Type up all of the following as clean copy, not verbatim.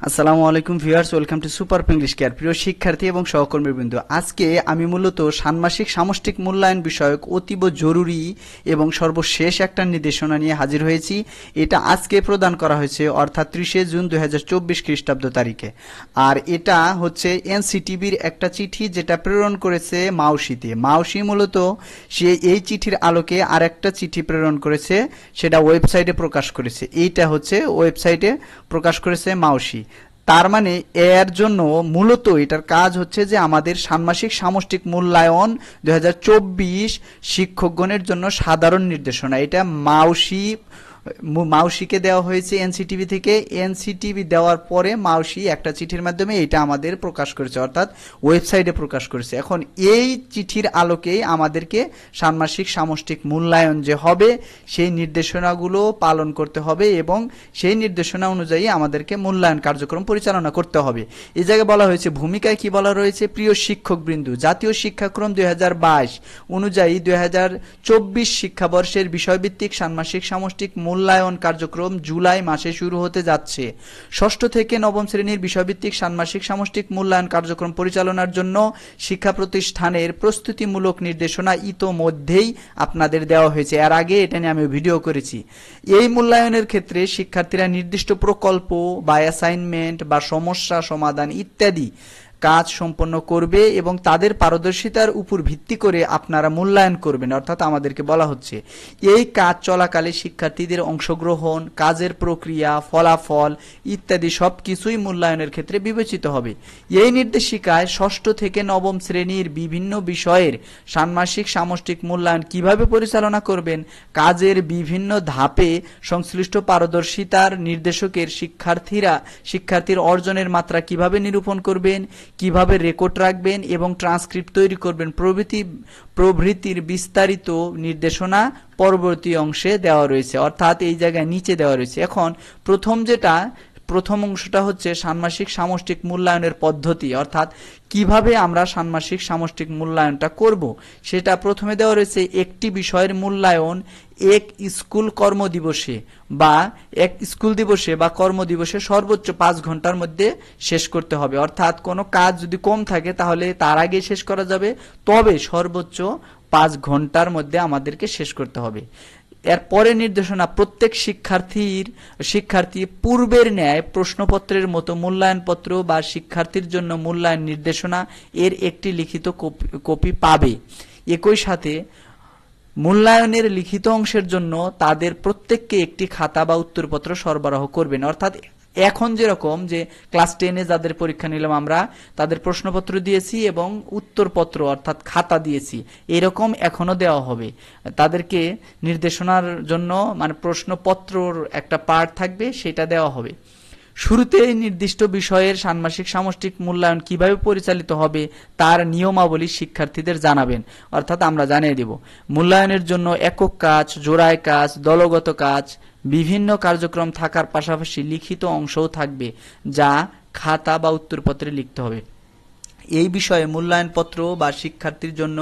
আসসালামু আলাইকুম viewers, welcome to super English care. প্রিয় শিক্ষার্থী এবং সহকর্মীবৃন্দ, আজকে আমি মূলত ষান্মাসিক সামষ্টিক মূল্যায়ন বিষয়ক অতীব জরুরি এবং সর্বশেষ একটা নির্দেশনা নিয়ে হাজির হয়েছি। এটা আজকে প্রদান করা হয়েছে, অর্থাৎ 30শে জুন 2024 খ্রিস্টাব্দ তারিখে। আর এটা হচ্ছে এনসিটিবির একটা চিঠি যেটা প্রেরণ করেছে মাউসিতে। মাউসি মূলত সে এই চিঠির আলোকে আর একটা চিঠি প্রেরণ করেছে, সেটা ওয়েবসাইটে প্রকাশ করেছে। এইটা হচ্ছে ওয়েবসাইটে প্রকাশ করেছে মাউসি। তার মানে এর জন্য মূলত এটার কাজ হচ্ছে যে আমাদের ষান্মাসিক সামষ্টিক মূল্যায়ন 2024 শিক্ষকগণের জন্য সাধারণ নির্দেশনা। এটা মাউসিকে দেওয়া হয়েছে এনসিটিভি থেকে। এনসিটিভি দেওয়ার পরে মাউসি একটা চিঠির মাধ্যমে এটা আমাদের প্রকাশ করেছে, অর্থাৎ ওয়েবসাইটে প্রকাশ করেছে। এখন এই চিঠির আলোকেই আমাদেরকে ষান্মাসিক সামষ্টিক মূল্যায়ন যে হবে সেই নির্দেশনাগুলো পালন করতে হবে এবং সেই নির্দেশনা অনুযায়ী আমাদেরকে মূল্যায়ন কার্যক্রম পরিচালনা করতে হবে। এই জায়গায় বলা হয়েছে, ভূমিকায় কি বলা রয়েছে, প্রিয় শিক্ষকবৃন্দ, জাতীয় শিক্ষাক্রম 2022 অনুযায়ী 2024 শিক্ষাবর্ষের বিষয়ভিত্তিক ষান্মাসিক সামষ্টিক মূল্যায়ন কার্যক্রম জুলাই মাসে শুরু হতে যাচ্ছে। ষষ্ঠ থেকে নবম শ্রেণীর বিষয়ভিত্তিক ষান্মাসিক সামষ্টিক মূল্যায়ন কার্যক্রম পরিচালনার জন্য শিক্ষা প্রতিষ্ঠানের প্রস্তুতিমূলক নির্দেশনা ইতোমধ্যেই আপনাদের দেওয়া হয়েছে। এর আগে এটা নিয়ে আমি ভিডিও করেছি। এই মূল্যায়নের ক্ষেত্রে শিক্ষার্থীরা নির্দিষ্ট প্রকল্প বা অ্যাসাইনমেন্ট বা সমস্যা সমাধান ইত্যাদি কাজ সম্পন্ন করবে এবং তাদের পারদর্শিতার উপর ভিত্তি করে আপনারা মূল্যায়ন করবেন। অর্থাৎ আমাদেরকে বলা হচ্ছে এই কাজ চলাকালে শিক্ষার্থীদের অংশগ্রহণ, কাজের প্রক্রিয়া, ফলাফল ইত্যাদি সব কিছুই মূল্যায়নের ক্ষেত্রে বিবেচিত হবে। এই নির্দেশিকায় ষষ্ঠ থেকে নবম শ্রেণীর বিভিন্ন বিষয়ের ষান্মাসিক সামষ্টিক মূল্যায়ন কিভাবে পরিচালনা করবেন, কাজের বিভিন্ন ধাপে সংশ্লিষ্ট পারদর্শিতার নির্দেশকের শিক্ষার্থীর অর্জনের মাত্রা কিভাবে নিরূপণ করবেন, কিভাবে রেকর্ড রাখবেন এবং ট্রান্সক্রিপ্ট তৈরি করবেন প্রভৃতির বিস্তারিত নির্দেশনা পরবর্তী অংশে দেওয়া রয়েছে, অর্থাৎ এই জায়গায় নিচে দেওয়া রয়েছে। এখন প্রথম অংশটা হচ্ছে ষান্মাসিক সামষ্টিক মূল্যায়নের পদ্ধতি, অর্থাৎ কিভাবে আমরা ষান্মাসিক সামষ্টিক মূল্যায়নটা করব সেটা প্রথমে দেওয়া রয়েছে। একটি বিষয়ের মূল্যায়ন এক স্কুল কর্মদিবসে বা কর্মদিবসে সর্বোচ্চ 5 ঘন্টার মধ্যে শেষ করতে হবে। অর্থাৎ কোনো কাজ যদি কম থাকে তাহলে তার আগে শেষ করা যাবে, তবে সর্বোচ্চ 5 ঘন্টার মধ্যে আমাদেরকে শেষ করতে হবে। এরপরে নির্দেশনা, প্রত্যেক শিক্ষার্থী পূর্বের ন্যায় প্রশ্নপত্রের মতো মূল্যায়নপত্র বা শিক্ষার্থীর জন্য মূল্যায়ন নির্দেশনা এর একটি লিখিত কপি পাবে। একই সাথে মূল্যায়নের লিখিত অংশের জন্য তাদের প্রত্যেককে একটি খাতা বা উত্তরপত্র সরবরাহ করবেন। অর্থাৎ এখন যেরকম যে ক্লাস 10-এ যাদের পরীক্ষা নিলাম আমরা, তাদের প্রশ্নপত্র দিয়েছি এবং উত্তরপত্র অর্থাৎ খাতা দিয়েছি, এরকম এখনো দেওয়া হবে। তাদেরকে নির্দেশনার জন্য মানে প্রশ্নপত্রর একটা পার্ট থাকবে, সেটা দেওয়া হবে। শুরুতে নির্দিষ্ট বিষয়ের ষান্মাসিক সামষ্টিক মূল্যায়ন কিভাবে পরিচালিত হবে তার নিয়মাবলী শিক্ষার্থীদের জানাবেন, অর্থাৎ আমরা জানিয়ে দেব। মূল্যায়নের জন্য একক কাজ, জোড়ায় কাজ, দলগত কাজ, বিভিন্ন কার্যক্রম থাকার পাশাপাশি লিখিত অংশও থাকবে যা খাতা বা উত্তরপত্রে লিখতে হবে। এই বিষয়ে মূল্যায়নপত্র বা শিক্ষার্থীর জন্য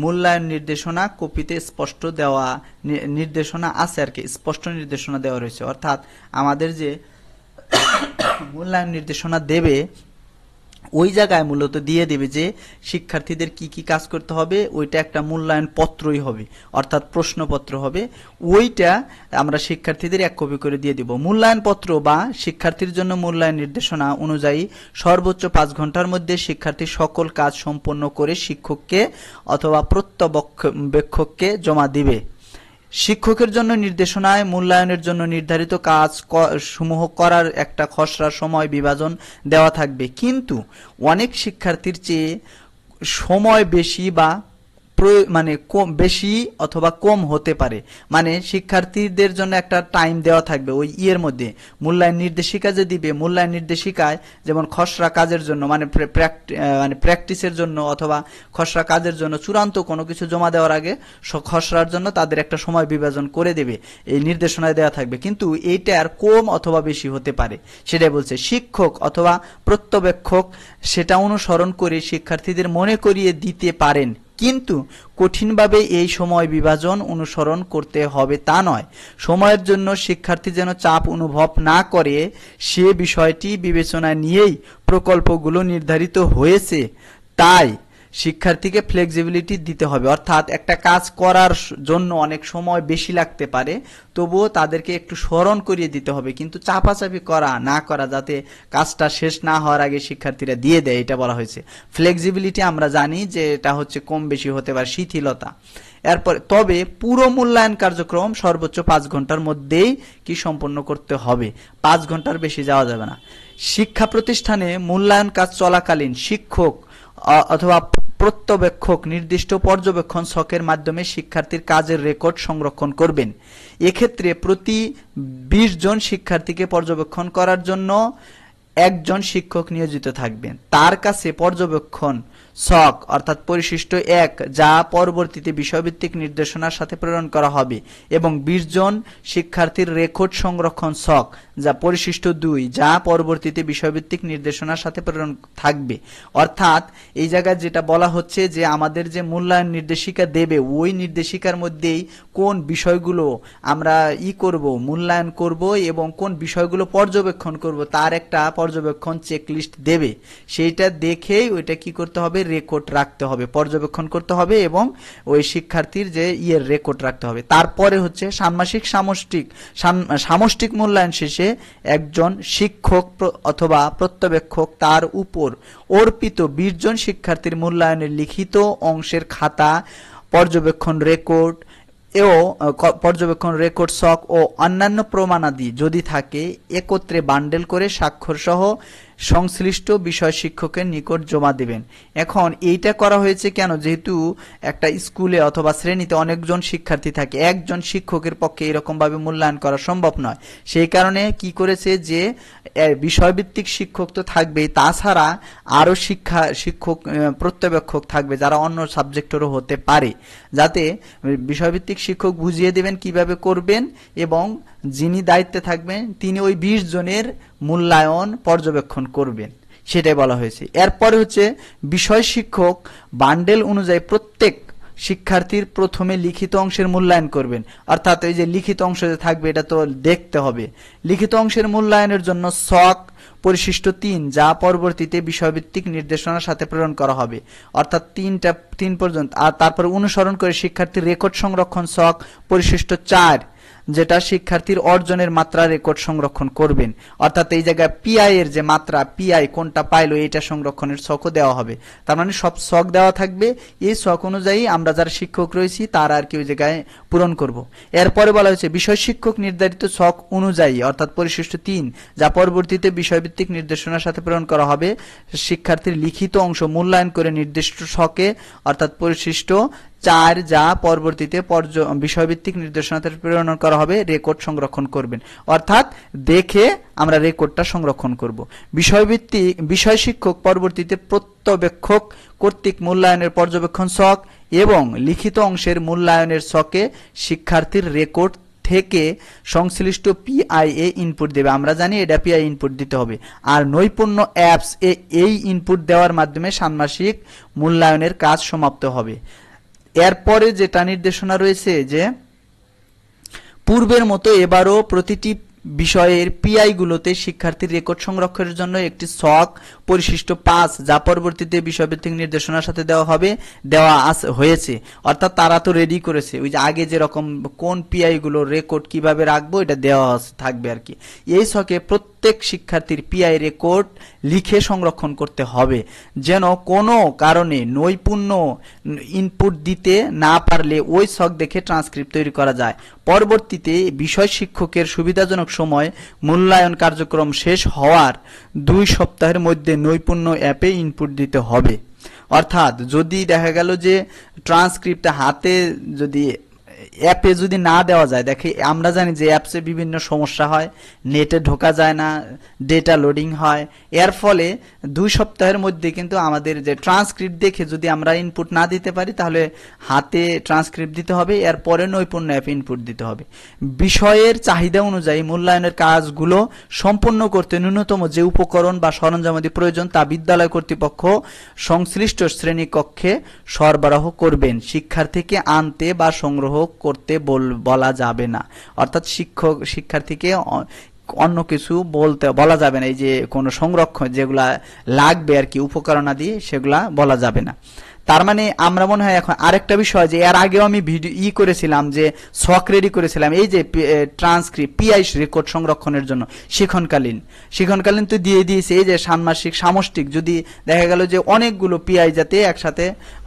মূল্যায়ন নির্দেশনা কপিতে স্পষ্ট দেওয়া নির্দেশনা আছে আর কি, স্পষ্ট নির্দেশনা দেওয়া রয়েছে। অর্থাৎ আমাদের যে মূল্যায়ন নির্দেশনা দেবে ওই জায়গায় মূলত দিয়ে দেবে যে শিক্ষার্থীদের কি কি কাজ করতে হবে, ওইটা একটা মূল্যায়ন পত্রই হবে, অর্থাৎ প্রশ্নপত্র হবে। ওইটা আমরা শিক্ষার্থীদের 1 কপি করে দিয়ে দেব। মূল্যায়ন পত্র বা শিক্ষার্থীর জন্য মূল্যায়ন নির্দেশনা অনুযায়ী সর্বোচ্চ 5 ঘন্টার মধ্যে শিক্ষার্থী সকল কাজ সম্পন্ন করে শিক্ষককে অথবা পর্যবেক্ষককে জমা দিবে। শিক্ষকের জন্য নির্দেশনায় মূল্যায়নের জন্য নির্ধারিত কাজ সমূহ করার একটা খসড়া সময় বিভাজন দেওয়া থাকবে, কিন্তু অনেক শিক্ষার্থীর চেয়ে সময় বেশি বা বেশি অথবা কম হতে পারে। মানে শিক্ষার্থীদের জন্য একটা টাইম দেওয়া থাকবে ওই ইয়ের মধ্যে। মূল্যায়ন নির্দেশিকা যে দিবে, মূল্যায়ন নির্দেশিকায় যেমন খসড়া কাজের জন্য প্র্যাকটিসের জন্য অথবা খসড়া কাজের জন্য চূড়ান্ত কোনো কিছু জমা দেওয়ার আগে খসড়ার জন্য তাদের একটা সময় বিভাজন করে দেবে, এই নির্দেশনায় দেওয়া থাকবে। কিন্তু এইটা আর কম অথবা বেশি হতে পারে, সেটাই বলছে। শিক্ষক অথবা পর্যবেক্ষক সেটা অনুসরণ করে শিক্ষার্থীদের মনে করিয়ে দিতে পারেন কিন্তু কঠিনভাবে এই সময় বিভাজন অনুসরণ করতে হবে তা নয়। সময়ের জন্য শিক্ষার্থী যেন চাপ অনুভব না করে সে বিষয়টি বিবেচনায় নিয়েই প্রকল্পগুলো নির্ধারিত হয়েছে। তাই শিক্ষার্থীকে ফ্লেক্সিবিলিটি দিতে হবে, অর্থাৎ একটা কাজ করার জন্য অনেক সময় বেশি লাগতে পারে, তবুও তাদেরকে একটু স্মরণ করিয়ে দিতে হবে, কিন্তু চাপাচাপি করা না করা, যাতে কাজটা শেষ না হওয়ার আগে শিক্ষার্থীরা দিয়ে দেয়, এটা বলা হয়েছে। ফ্লেক্সিবিলিটি আমরা জানি যে এটা হচ্ছে কম বেশি হতে পারে, শিথিলতা। এরপর তবে পুরো মূল্যায়ন কার্যক্রম সর্বোচ্চ 5 ঘন্টার মধ্যেই কি সম্পন্ন করতে হবে, 5 ঘন্টার বেশি যাওয়া যাবে না। শিক্ষা প্রতিষ্ঠানে মূল্যায়ন কাজ চলাকালীন শিক্ষক অথবা প্রত্যবেক্ষক নির্দিষ্ট পর্যবেক্ষণ ছকের মাধ্যমে শিক্ষার্থীর কাজের রেকর্ড সংরক্ষণ করবেন। এক্ষেত্রে প্রতি 20 জন শিক্ষার্থীকে পর্যবেক্ষণ করার জন্য একজন শিক্ষক নিয়োজিত থাকবেন। তার কাছে পর্যবেক্ষণ ছক অর্থাৎ পরিশিষ্ট 1 যা পরবর্তীতে বিষয়ভিত্তিক নির্দেশনার সাথে প্রেরণ করা হবে, এবং 20 জন শিক্ষার্থীর রেকর্ড সংরক্ষণ ছক যা পরিশিষ্ট 2 যা পরবর্তীতে বিষয়ভিত্তিক নির্দেশনার সাথে প্রেরণ থাকবে। অর্থাৎ এই জায়গায় যেটা বলা হচ্ছে যে আমাদের যে মূল্যায়ন নির্দেশিকা দেবে, ওই নির্দেশিকার মধ্যেই কোন বিষয়গুলো আমরা করব, মূল্যায়ন করব, এবং কোন বিষয়গুলো পর্যবেক্ষণ করব তার একটা পর্যবেক্ষণ চেকলিস্ট দেবে। সেইটা দেখেই ওইটা কি করতে হবে, রেকর্ড রাখতে হবে, পর্যবেক্ষণ করতে হবে, এবং ওই শিক্ষার্থীর যে রেকর্ড রাখতে হবে। তারপরে হচ্ছে ষান্মাসিক সামষ্টিক মূল্যায়ন শেষে একজন শিক্ষক অথবা প্রত্যবেক্ষক তার উপর অর্পিত 20 জন শিক্ষার্থীর মূল্যায়নের লিখিত অংশের খাতা, পর্যবেক্ষণ রেকর্ড ছক ও অন্যান্য প্রমাণাদি যদি থাকে একত্রে বান্ডেল করে স্বাক্ষর সহ সংশ্লিষ্ট বিষয় শিক্ষকের নিকট জমা দেবেন। এখন এইটা করা হয়েছে কেন, যেহেতু একটা স্কুলে অথবা শ্রেণীতে অনেকজন শিক্ষার্থী থাকে, একজন শিক্ষকের পক্ষে এরকম ভাবে মূল্যায়ন করা সম্ভব নয়। সেই কারণে কি করেছে যে বিষয়ভিত্তিক শিক্ষক তো থাকবেই, তাছাড়া আরো শিক্ষক প্রত্যবেক্ষক থাকবে যারা অন্য সাবজেক্টেরও হতে পারে, যাতে বিষয়ভিত্তিক শিক্ষক বুঝিয়ে দেবেন কিভাবে করবেন, এবং যিনি দায়িত্বে থাকবেন তিনি ওই 20 জনের মূল্যায়ন পর্যবেক্ষণ করবেন, সেটাই বলা হয়েছে। এরপরে হচ্ছে বিষয় শিক্ষক বান্ডেল অনুযায়ী প্রত্যেক শিক্ষার্থীর প্রথমে লিখিত অংশের মূল্যায়ন করবেন। অর্থাৎ এই যে লিখিত অংশ যে থাকবে এটা তো দেখতে হবে। লিখিত অংশের মূল্যায়নের জন্য ছক পরিশিষ্ট 3 যা পরবর্তীতে বিষয়ভিত্তিক নির্দেশনার সাথে প্রেরণ করা হবে, অর্থাৎ 3 পর্যন্ত। আর তারপরে অনুসরণ করে শিক্ষার্থীর রেকর্ড সংরক্ষণ ছক পরিশিষ্ট 4 যেটা শিক্ষার্থীর অর্জনের মাত্রা রেকর্ড সংরক্ষণ করবেন। অর্থাৎ এই জায়গায় পিআই এর যে মাত্রা, পিআই কোনটা পাইলো এটা সংরক্ষণের ছকও দেওয়া হবে। তার মানে সব ছক দেওয়া থাকবে, এই ছক অনুযায়ী আমরা যারা শিক্ষক রয়েছি তারা আর কি ওই জায়গায় পূরণ করব। এরপরে বলা হয়েছে বিষয় শিক্ষক নির্ধারিত ছক অনুযায়ী অর্থাৎ পরিশিষ্ট 3 যা পরবর্তীতে বিষয়ভিত্তিক নির্দেশনার সাথে প্রেরণ করা হবে শিক্ষার্থীর লিখিত অংশ মূল্যায়ন করে নির্দিষ্ট ছকে অর্থাৎ পরিশিষ্ট 4 যা পরবর্তীতে বিষয়ভিত্তিক নির্দেশনাতে প্রেরণ করা হবে রেকর্ড সংরক্ষণ করবেন। অর্থাৎ দেখে আমরা রেকর্ডটা সংরক্ষণ করব। বিষয় শিক্ষক পরবর্তীতে প্রত্যবেক্ষক কর্তৃক মূল্যায়নের পর্যবেক্ষণ ছক এবং লিখিত অংশের মূল্যায়নের ছকে শিক্ষার্থীর রেকর্ড থেকে সংশ্লিষ্ট পিআইএ ইনপুট দেবে। আমরা জানি এটা পিআই ইনপুট দিতে হবে। আর নৈপুণ্য অ্যাপস এই ইনপুট দেওয়ার মাধ্যমে ষান্মাসিক মূল্যায়নের কাজ সমাপ্ত হবে। এরপরে যেটা নির্দেশনা রয়েছে যে পূর্বের মতো এবারও প্রতিটি বিষয়ের পিআই গুলোতে শিক্ষার্থীর রেকর্ড সংরক্ষণের জন্য একটি ছক পরিশিষ্ট 5 যা পরবর্তীতে বিষয়ভিত্তিক নির্দেশনার সাথে দেওয়া হয়েছে। অর্থাৎ তারা তো রেডি করেছে, ওই যে আগে যেরকম কোন পিআই গুলো রেকর্ড কিভাবে রাখবো এটা দেওয়া থাকবে আর কি। এই ছকে প্রত্যেক শিক্ষার্থীর পিআই রেকর্ড লিখে সংরক্ষণ করতে হবে, যেন কোনো কারণে নৈপুণ্য ইনপুট দিতে না পারলে ওই ছক দেখে ট্রান্সক্রিপ্ট তৈরি করা যায়। পরবর্তীতে বিষয় শিক্ষকের সুবিধাজনক সময় মূল্যায়ন কার্যক্রম শেষ হওয়ার 2 সপ্তাহের মধ্যে নৈপুণ্য অ্যাপে ইনপুট দিতে হবে। অর্থাৎ যদি দেখা গেল যে ট্রান্সক্রিপ্টটা হাতে যদি অ্যাপে যদি না দেওয়া যায়, দেখে আমরা জানি যে অ্যাপসে বিভিন্ন সমস্যা হয়, নেটে ঢোকা যায় না, ডেটা লোডিং হয়, এর ফলে 2 সপ্তাহের মধ্যে কিন্তু আমাদের যে ট্রান্সক্রিপ্ট দেখে যদি আমরা ইনপুট না দিতে পারি তাহলে হাতে ট্রান্সক্রিপ্ট দিতে হবে, এরপরে নৈপুণ্য অ্যাপ ইনপুট দিতে হবে। বিষয়ের চাহিদা অনুযায়ী মূল্যায়নের কাজগুলো সম্পন্ন করতে ন্যূনতম যে উপকরণ বা সরঞ্জামাদি প্রয়োজন তা বিদ্যালয় কর্তৃপক্ষ সংশ্লিষ্ট শ্রেণীকক্ষে সরবরাহ করবেন। শিক্ষার্থীকে আনতে বা সংগ্রহ করতে বলা যাবে না, অর্থাৎ শিক্ষার্থীকে অন্য কিছু বলা যাবে না, এই যে কোনো সংরক্ষণ যেগুলা লাগবে আর কি উপকরণাদি সেগুলা বলা যাবে না। তার মানে আমরা মনে হয় এখন আরেকটা বিষয়, যে এর আগেও আমি ভিডিও করেছিলাম, যে শখ রেডি করেছিলাম, এই যে ট্রান্সক্রিপ্ট পিআই রেকর্ড সংরক্ষণের জন্য শিক্ষণকালীন তো দিয়ে দিয়েছে, এই যে ষান্মাসিক সামষ্টিক যদি দেখা গেল যে অনেকগুলো পিআই যাতে একসাথে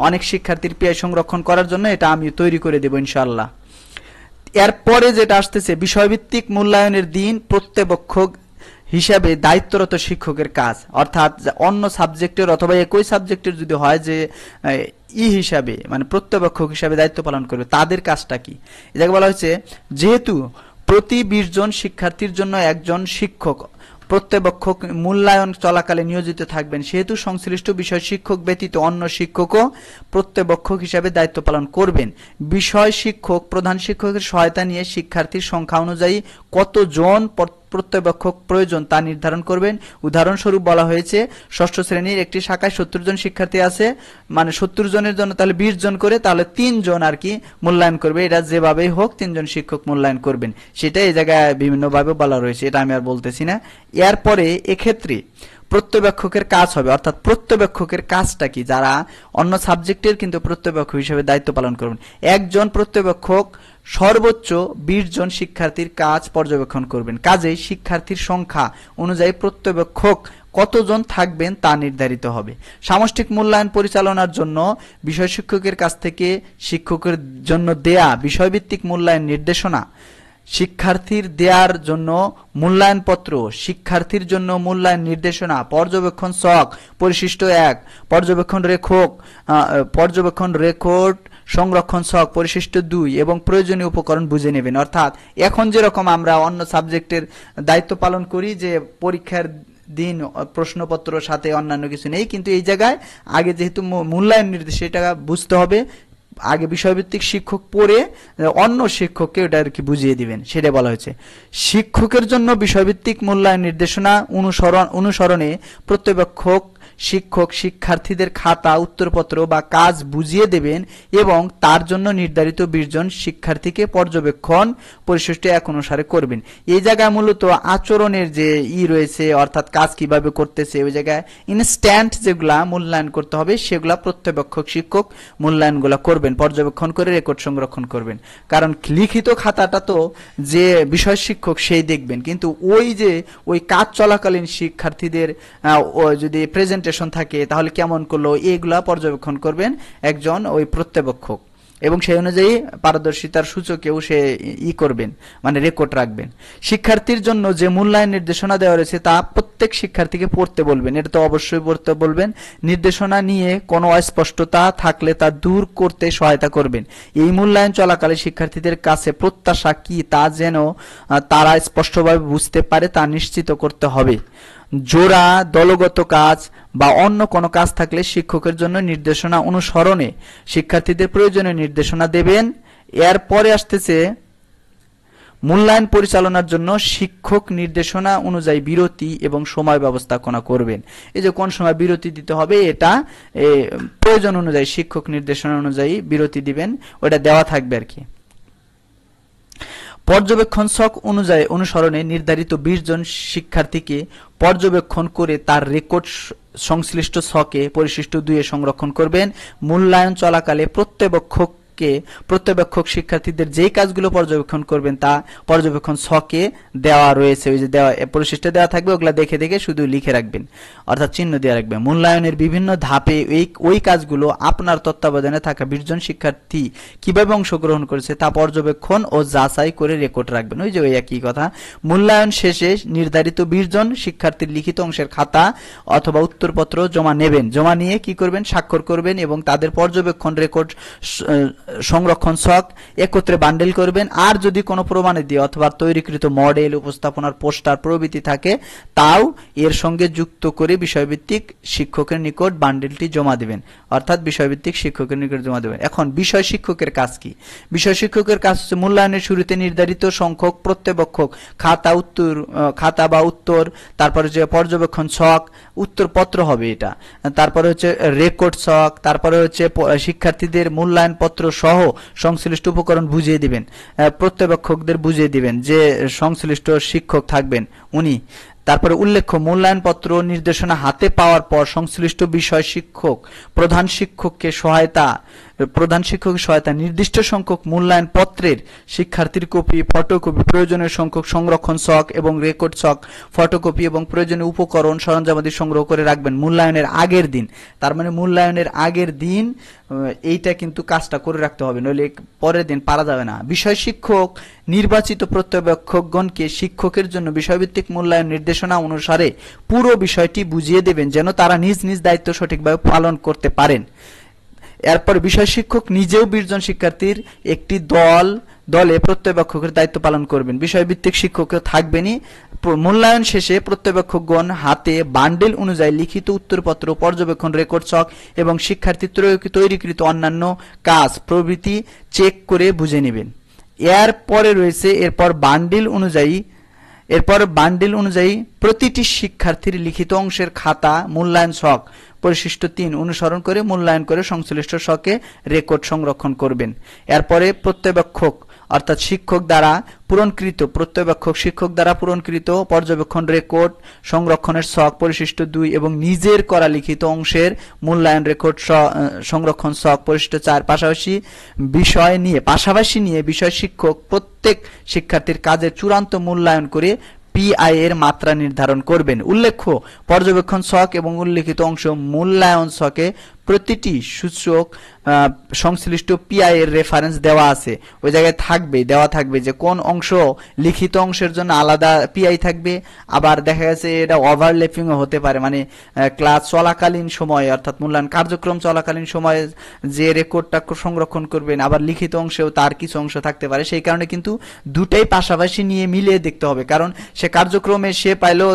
অনেক শিক্ষার্থীর পিআই সংরক্ষণ করার জন্য এটা আমি তৈরি করে দেবো ইনশাআল্লাহ। এরপরে যেটা আসতেছে বিষয়ভিত্তিক মূল্যায়নের দিন প্রত্যেপক্ষ হিসাবে দায়িত্বরত শিক্ষকের কাজ, অর্থাৎ অন্য সাবজেক্টের অথবা একই সাবজেক্টের যদি হয় যে হিসাবে মানে প্রত্যেপক্ষক হিসাবে দায়িত্ব পালন করবে, তাদের কাজটা কি? এটাকে বলা হয়েছে যেহেতু প্রতি 20 জন শিক্ষার্থীর জন্য একজন শিক্ষক প্রত্যেপক্ষক মূল্যায়ন চলাকালে নিয়োজিত থাকবেন, সেহেতু সংশ্লিষ্ট বিষয় শিক্ষক ব্যতীত অন্য শিক্ষকও প্রত্যেপক্ষক হিসাবে দায়িত্ব পালন করবেন। বিষয় শিক্ষক প্রধান শিক্ষকের সহায়তা নিয়ে শিক্ষার্থীর সংখ্যা অনুযায়ী কতজন প্রত্যেপক্ষক প্রয়োজন তা নির্ধারণ করবেন। উদাহরণস্বরূপ বলা হয়েছে 6ষ্ঠ শ্রেণীর একটি শাখায় 70 জন শিক্ষার্থী আছে, মানে 70 জনের জন্য তাহলে 20 জন করে, তাহলে 3 জন আর কি মূল্যায়ন করবে। এটা যেভাবেই হোক 3 জন শিক্ষক মূল্যায়ন করবেন, সেটা এই জায়গায় বিভিন্নভাবে বলা রয়েছে, এটা আমি আর বলতেছি না। এরপরে এক্ষেত্রে প্রত্যবেক্ষকের কাজ হবে, অর্থাৎ প্রত্যবেক্ষকের কাজটা কি, যারা অন্য সাবজেক্টের কিন্তু প্রত্যবেক্ষক হিসেবে দায়িত্ব পালন করবেন। একজন প্রত্যবেক্ষক সর্বোচ্চ 20 জন শিক্ষার্থীর কাজ পর্যবেক্ষণ করবেন। কাজেই শিক্ষার্থীর সংখ্যা অনুযায়ী প্রত্যবেক্ষক কতজন থাকবেন তা নির্ধারিত হবে। সামষ্টিক মূল্যায়ন পরিচালনার জন্য বিষয় শিক্ষকের কাছ থেকে শিক্ষকের জন্য দেয়া বিষয়ভিত্তিক মূল্যায়ন নির্দেশনা, শিক্ষার্থীর দেওয়ার জন্য মূল্যায়ন পত্র, শিক্ষার্থীর জন্য মূল্যায়ন নির্দেশনা, পর্যবেক্ষণ ছক পরিশিষ্ট 1, পর্যবেক্ষণ রেকর্ড সংরক্ষণ ছক পরিশিষ্ট 2 এবং প্রয়োজনীয় উপকরণ বুঝে নেবেন। অর্থাৎ এখন যেরকম আমরা অন্য সাবজেক্টের দায়িত্ব পালন করি যে পরীক্ষার দিন প্রশ্নপত্র সাথে অন্যান্য কিছু নেই, কিন্তু এই জায়গায় আগে যেহেতু মূল্যায়ন নির্দেশ সেটা বুঝতে হবে, আগে বিষয়ভিত্তিক শিক্ষক পড়ে অন্য শিক্ষককে ওটা আর কি বুঝিয়ে দিবেন, সেটা বলা হয়েছে। শিক্ষকের জন্য বিষয়ভিত্তিক মূল্যায়ন নির্দেশনা অনুসরণে প্রত্যবেক্ষক শিক্ষক শিক্ষার্থীদের খাতা উত্তরপত্র বা কাজ বুঝিয়ে দেবেন এবং তার জন্য নির্ধারিত 20 জন শিক্ষার্থীকে পর্যবেক্ষণ পরিশিষ্ট 1 অনুসারে করবেন। এই জায়গায় মূলত আচরণের যে রয়েছে, অর্থাৎ কাজ কিভাবে করতেছে, ওই জায়গায় ইনস্ট্যান্ট যেগুলা মূল্যায়ন করতে হবে সেগুলা প্রত্যবেক্ষক শিক্ষক মূল্যায়নগুলা করবেন, পর্যবেক্ষণ করে রেকর্ড সংরক্ষণ করবেন। কারণ লিখিত খাতাটা তো যে বিষয় শিক্ষক সেই দেখবেন, কিন্তু ওই কাজ চলাকালীন শিক্ষার্থীদের যদি প্রেজেন্টেশন থাকে তাহলে কেমন করলো এগুলা পর্যবেক্ষণ করবেন একজন ওই প্রত্যবেক্ষক, এবং সেই অনুযায়ী পারদর্শিতার সূচকেও সে করবেন, মানে রেকর্ড রাখবেন। শিক্ষার্থীর জন্য যে মূল্যায়ন নির্দেশনা দেওয়া রয়েছে তা প্রত্যেক শিক্ষার্থীকে পড়তে বলবেন, এটা তো অবশ্যই পড়তে বলবেন। নির্দেশনা নিয়ে কোনো অস্পষ্টতা থাকলে তা দূর করতে সহায়তা করবেন। এই মূল্যায়ন চলাকালে শিক্ষার্থীদের কাছে প্রত্যাশা কি তা যেন তারা স্পষ্টভাবে বুঝতে পারে তা নিশ্চিত করতে হবে। জোড়া দলগত কাজ বা অন্য কোনো কাজ থাকলে শিক্ষকের জন্য নির্দেশনা অনুসরণে শিক্ষার্থীদের প্রয়োজনীয় নির্দেশনা দেবেন। এরপরে আসতেছে মূল্যায়ন পরিচালনার জন্য শিক্ষক নির্দেশনা অনুযায়ী বিরতি এবং সময় ব্যবস্থাপনা করবেন। এই যে কোন সময় বিরতি দিতে হবে এটা প্রয়োজন অনুযায়ী শিক্ষক নির্দেশনা অনুযায়ী বিরতি দিবেন, ওটা দেওয়া থাকবে আর কি। পর্যবেক্ষণ ছক অনুসরণে নির্ধারিত 20 জন শিক্ষার্থীকে পর্যবেক্ষণ করে তার রেকর্ড সংশ্লিষ্ট ছকে পরিশিষ্ট 2 সংরক্ষণ করবেন। মূল্যায়ন চলাকালে প্রত্যবেক্ষক শিক্ষার্থীদের যেই কাজগুলো পর্যবেক্ষণ করবেন তা পর্যবেক্ষণ ছকে দেওয়া রয়েছে, ওই যে দেওয়া পরিশিষ্টে দেওয়া থাকবে, ওগুলা দেখে দেখে শুধু লিখে রাখবেন, অর্থাৎ চিহ্ন দিয়ে রাখবেন। মূল্যায়নের বিভিন্ন ধাপে ওই কাজগুলো আপনার তত্ত্বাবধানে থাকা 20 জন শিক্ষার্থী কিভাবে অংশগ্রহণ করেছে তা পর্যবেক্ষণ ও যাচাই করে রেকর্ড রাখবেন। ওই যে ওই একই কথা। মূল্যায়ন শেষে নির্ধারিত 20 জন শিক্ষার্থীর লিখিত অংশের খাতা অথবা উত্তরপত্র জমা নেবেন। জমা নিয়ে কি করবেন? স্বাক্ষর করবেন এবং তাদের পর্যবেক্ষণ রেকর্ড সংরক্ষণ ছক একত্রে বান্ডেল করবেন। আর যদি কোনো প্রমাণিত অথবা তৈরিকৃত মডেল, উপস্থাপনার পোস্টার প্রভৃতি থাকে তাও এর সঙ্গে যুক্ত করে বিষয়ভিত্তিক শিক্ষকের নিকট বান্ডেলটি জমা দিবেন, অর্থাৎ বিষয়ভিত্তিক শিক্ষকের নিকট জমা দেবেন। এখন বিষয় শিক্ষকের কাজ কি? বিষয় শিক্ষকের কাজ হচ্ছে মূল্যায়নের শুরুতে নির্ধারিত সংখ্যক প্রত্যবেক্ষক খাতা বা উত্তর, তারপরে যে পর্যবেক্ষণ ছক, উত্তরপত্র হবে এটা, তারপরে হচ্ছে রেকর্ড ছক, তারপরে হচ্ছে শিক্ষার্থীদের মূল্যায়ন পত্র সহ সংশ্লিষ্ট উপকরণ বুঝিয়ে দিবেন, প্রত্যবেক্ষকদের বুঝিয়ে দিবেন যে সংশ্লিষ্ট শিক্ষক থাকবেন উনি। তারপরে উল্লেখ্য মূল্যায়ন পত্র নির্দেশনা হাতে পাওয়ার পর সংশ্লিষ্ট বিষয় শিক্ষক প্রধান শিক্ষকের সহায়তা নির্দিষ্ট সংখ্যক মূল্যায়ন পত্রের শিক্ষার্থীর কপি, ফটোকপি, প্রয়োজনীয় সংখ্যক সংরক্ষণ ছক এবং রেকর্ড ছক, ফটোকপি এবং প্রয়োজনীয় উপকরণ সরঞ্জামাদি সংগ্রহ করে রাখবেন মূল্যায়নের আগের দিন। তার মানে মূল্যায়নের আগের দিন এইটা কিন্তু কাজটা করে রাখতে হবে, নইলে পরের দিন পারা যাবে না। বিষয় শিক্ষক নির্বাচিত প্রত্যবেক্ষকগণকে শিক্ষকের জন্য বিষয়ভিত্তিক মূল্যায়ন নির্দেশনা অনুসারে পুরো বিষয়টি বুঝিয়ে দেবেন যেন তারা নিজ নিজ দায়িত্ব সঠিকভাবে পালন করতে পারেন। এরপর বিষয় শিক্ষক নিজেও 20 জন শিক্ষার্থীর একটি দলে প্রত্যবেক্ষকের দায়িত্ব পালন করবেন। বিষয়ভিত্তিক শিক্ষকও থাকবেনই। মূল্যায়ন শেষে প্রত্যবেক্ষকগণ হাতে বান্ডেল অনুযায়ী লিখিত উত্তরপত্র, পর্যবেক্ষণ, রেকর্ড ছক এবং শিক্ষার্থীর তৈরিকৃত অন্যান্য কাজ প্রভৃতি চেক করে বুঝে নেবেন। এরপর বান্ডেল অনুযায়ী প্রতিটি শিক্ষার্থীর লিখিত অংশের খাতা মূল্যায়ন ছক পরিশিষ্ট 3 অনুসরণ করে মূল্যায়ন করে সংশ্লিষ্ট ছকে রেকর্ড সংরক্ষণ করবেন। এরপরে প্রত্যবেক্ষক অর্থাৎ শিক্ষক দ্বারা পূরণকৃত পর্যবেক্ষণ, রেকর্ড সংরক্ষণের ছক পরিশিষ্ট 2 এবং নিজের করা লিখিত অংশের মূল্যায়ন রেকর্ড সংরক্ষণ ছক পরিশিষ্ট 4 পাশাপাশি নিয়ে বিষয় শিক্ষক প্রত্যেক শিক্ষার্থীর কাজের চূড়ান্ত মূল্যায়ন করে পিআই এর মাত্রা নির্ধারণ করবেন। উল্লেখ্য পর্যবেক্ষণ ছক এবং উল্লেখিত অংশ মূল্যায়ন ছকে প্রতিটি সূচক সংশ্লিষ্ট পিআই এর রেফারেন্স দেওয়া আছে, ওই জায়গায় দেওয়া থাকবে যে কোন অংশ লিখিত অংশের জন্য আলাদা পিআই থাকবে। আবার দেখা গেছে এটা ওভারল্যাপিং হতে পারে, মানে ক্লাস চলাকালীন সময় অর্থাৎ মূল্যায়ন কার্যক্রম চলাকালীন সময়ে যে রেকর্ডটা সংরক্ষণ করবেন আবার লিখিত অংশেও তার কিছু অংশ থাকতে পারে। সেই কারণে কিন্তু দুটাই পাশাপাশি নিয়ে মিলিয়ে দেখতে হবে, কারণ সে কার্যক্রমে সে পাইলো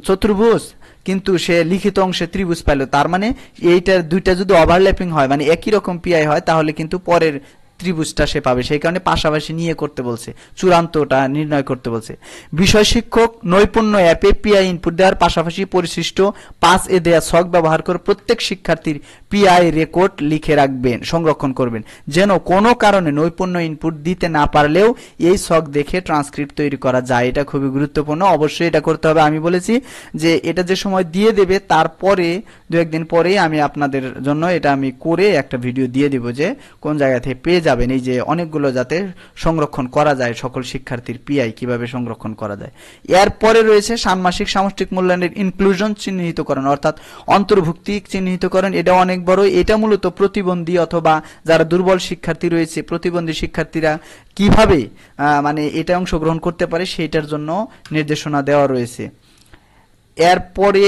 চতুর্ভুজ কিন্তু সে লিখিত অংশে ত্রিভুজ পাইল, তার মানে এইটার দুইটা যদি ওভারল্যাপিং হয় মানে একই রকম পিআই হয় তাহলে কিন্তু পরের ত্রিভুজটা সে পাবে। সেই কারণে পাশাপাশি নিয়ে করতে বলছে, চূড়ান্তটা নির্ণয় করতে বলছে। বিষয় শিক্ষক নৈপুণ্য অ্যাপে পিআই ইনপুট দেওয়ার পাশাপাশি পরিশিষ্ট 5 দেয়া ছক ব্যবহার করে প্রত্যেক শিক্ষার্থীর পিআই রেকর্ড লিখে রাখবেন, সংরক্ষণ করবেন, যেন কোনো কারণে নৈপুণ্য ইনপুট দিতে না পারলেও এই ছক দেখে ট্রান্সক্রিপ্ট তৈরি করা যায়। এটা খুবই গুরুত্বপূর্ণ, অবশ্যই এটা করতে হবে। আমি বলেছি যে এটা যে সময় দিয়ে দেবে তারপরে 2-1 দিন পরেই আমি আপনাদের জন্য এটা আমি করে একটা ভিডিও দিয়ে দিব যে কোন জায়গা থেকে পেয়ে যাবেন এই যে অনেকগুলো যাতে সংরক্ষণ করা যায়, সকল শিক্ষার্থীর পিআই কিভাবে সংরক্ষণ করা যায়। এরপরে রয়েছে ষান্মাসিক সামষ্টিক মূল্যায়নের ইনক্লুশন চিহ্নিতকরণ অর্থাৎ অন্তর্ভুক্তি চিহ্নিতকরণ। এটা অনেক বড়, এটা মূলত প্রতিবন্ধী অথবা যারা দুর্বল শিক্ষার্থী রয়েছে, প্রতিবন্ধী শিক্ষার্থীরা কিভাবে মানে এটা অংশগ্রহণ করতে পারে সেইটার জন্য নির্দেশনা দেওয়া রয়েছে। এরপরে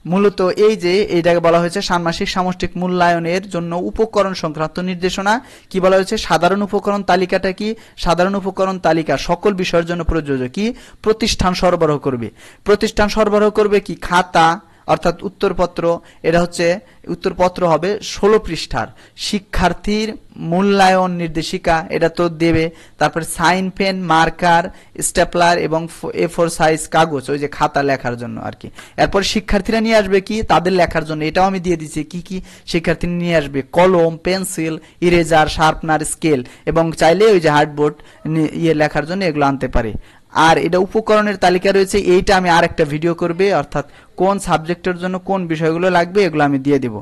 মূলত এই যে এইটাকে বলা হয়েছে ষান্মাসিক সামষ্টিক মূল্যায়নের জন্য উপকরণ সংক্রান্ত নির্দেশনা। কি বলা হয়েছে? সাধারণ উপকরণ তালিকাটা কি? সাধারণ উপকরণ তালিকা সকল বিষয়ের জন্য প্রযোজ্য। কি? প্রতিষ্ঠান সরবরাহ করবে কি? খাতা অর্থাৎ উত্তরপত্র, এটা হচ্ছে উত্তরপত্র হবে 16 পৃষ্ঠার। শিক্ষার্থীর মূল্যায়ন নির্দেশিকা এটা তো দেবে, তারপরে সাইন পেন, মার্কার, স্টেপলার এবং A4 সাইজ কাগজ ওই যে খাতা লেখার জন্য আর কি। এরপর শিক্ষার্থীরা নিয়ে আসবে কি? তাদের লেখার জন্য এটাও আমি দিয়ে দিচ্ছি কি কি শিক্ষার্থী নিয়ে আসবে: কলম, পেন্সিল, ইরেজার, শার্পনার, স্কেল এবং চাইলে ওই যে হার্ডবোর্ড লেখার জন্য এগুলো আনতে পারে। আর এটা উপকরণের তালিকা রয়েছে, এইটা আমি আরেকটা ভিডিও করবে, অর্থাৎ কোন সাবজেক্টের জন্য কোন বিষয়গুলো লাগবে এগুলো আমি দিয়ে দেব।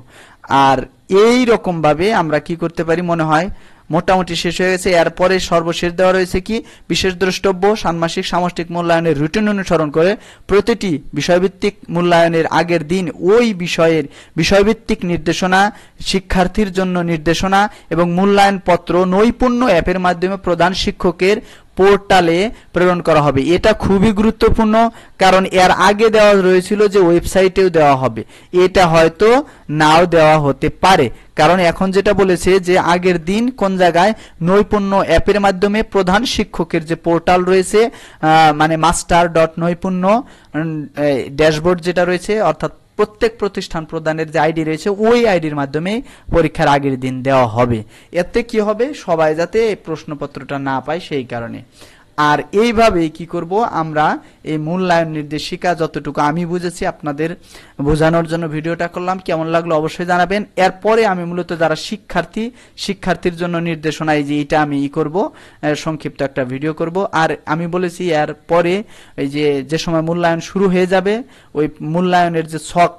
আর এই রকম ভাবে আমরা কি করতে পারি মনে হয় মোটামুটি শেষ হয়ে গেছে। এরপরে সর্বশেষ দেওয়া রয়েছে কি? বিশেষ দ্রষ্টব্য ষান্মাসিক সামষ্টিক মূল্যায়নের রুটিন অনুসরণ করে প্রতিটি বিষয়ভিত্তিক মূল্যায়নের আগের দিন ওই বিষয়ের বিষয়ভিত্তিক নির্দেশনা, শিক্ষার্থীর জন্য নির্দেশনা এবং মূল্যায়ন পত্র নৈপুণ্য অ্যাপের মাধ্যমে প্রধান শিক্ষকের পোর্টালে প্রেরণ করা হবে। এটা খুবই গুরুত্বপূর্ণ, কারণ এর আগে দেওয়া রয়েছিল যে ওয়েবসাইটেও দেওয়া হবে, এটা হয়তো নাও দেওয়া হতে পারে। কারণ এখন যেটা বলেছে যে আগের দিন কোন জায়গায় নৈপুণ্য অ্যাপের মাধ্যমে প্রধান শিক্ষকের যে পোর্টাল রয়েছে, মানে master.নৈপুণ্য ড্যাশবোর্ড যেটা রয়েছে, অর্থাৎ প্রত্যেক প্রতিষ্ঠান প্রদানের যে আইডি রয়েছে ওই আইডির মাধ্যমে পরীক্ষার আগের দিন দেওয়া হবে। এতে কি হবে, সবাই যাতে এই প্রশ্নপত্রটা না পায় সেই কারণে। আর এইভাবেই কি করব আমরা, এই মূল্যায়ন নির্দেশিকা যতটুকু আমি বুঝেছি আপনাদের বোঝানোর জন্য ভিডিওটা করলাম। কেমন লাগলো অবশ্যই জানাবেন। এরপরে আমি মূলত যারা শিক্ষার্থীর জন্য নির্দেশনা, এই যে এটা আমি করব, সংক্ষিপ্ত একটা ভিডিও করব। আর আমি বলেছি এর পরে এই যে সময় মূল্যায়ন শুরু হয়ে যাবে, ওই মূল্যায়নের যে ছক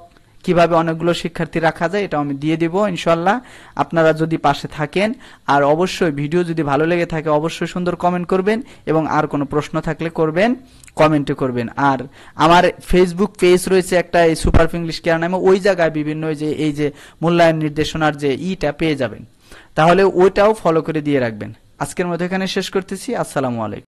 কিভাবে অনেকগুলো শিক্ষার্থী রাখা যায় এটাও আমি দিয়ে দিব ইনশাল্লাহ, আপনারা যদি পাশে থাকেন। আর অবশ্যই ভিডিও যদি ভালো লেগে থাকে অবশ্যই সুন্দর কমেন্ট করবেন, এবং আর কোনো প্রশ্ন থাকলে করবেন, কমেন্টে করবেন। আর আমার ফেসবুক পেজ রয়েছে একটা, এই সুপার ইংলিশ কেয়ার নামে, ওই জায়গায় বিভিন্ন এই যে মূল্যায়ন নির্দেশনার যে ইটা পেয়ে যাবেন, তাহলে ওইটাও ফলো করে দিয়ে রাখবেন। আজকের মধ্যে এখানে শেষ করতেছি। আসসালামু আলাইকুম।